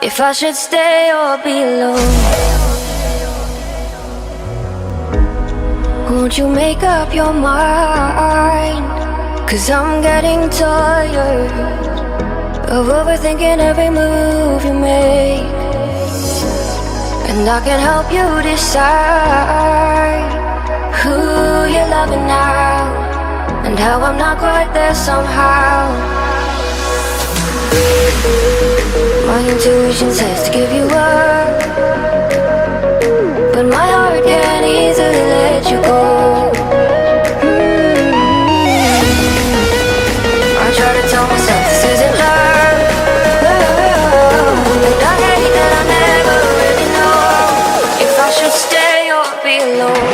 if I should stay or be alone. Won't you make up your mind? 'Cause I'm getting tired of overthinking every move you make. And I can help you decide who you're loving now, and how I'm not quite there somehow. My intuition says to give you up, but my heart can't easily let you go. I try to tell myself this isn't love, and I hate that I never really know if I should stay or be alone.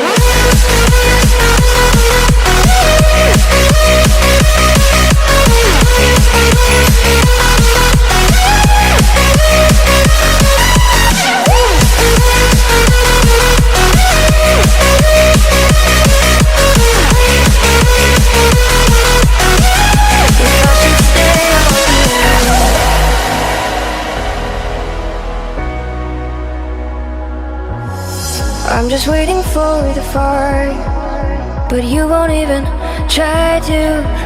I'm just waiting for the fire, but you won't even try to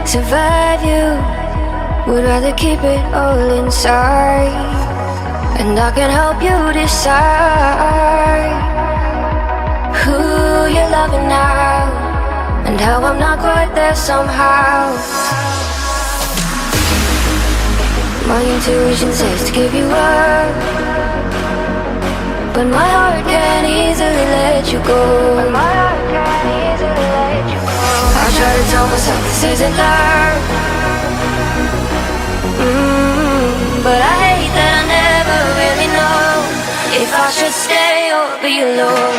survive. You would rather keep it all inside, and I can help you decide who you're loving now, and how I'm not quite there somehow. My intuition says to give you up, but my heart can't easily let you go. I try to tell myself this isn't love, but I hate that I never really know if I should stay or be alone.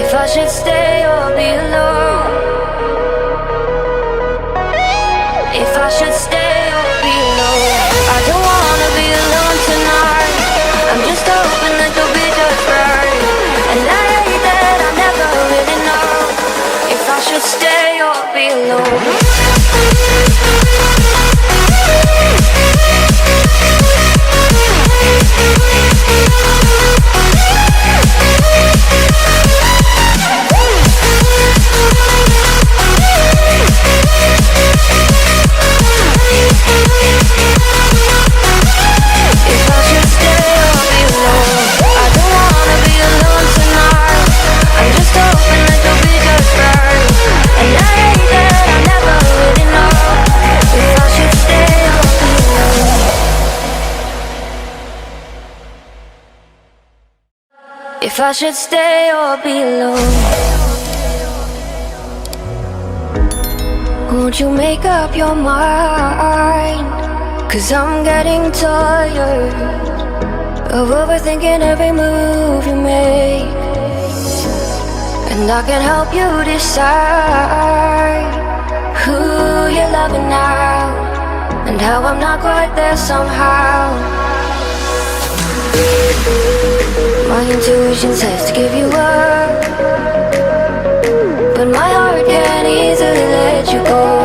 If I should stay or be alone. If I should stay or be alone. I don't wanna be alone tonight. I'm just hoping that you'll be just right. And I hate that I never really know if I should stay or be alone. If I should stay or be alone. Won't you make up your mind? 'Cause I'm getting tired of overthinking every move you make. And I can help you decide who you're loving now, and how I'm not quite there somehow. My intuition says to give you up, but my heart can't easily let you go.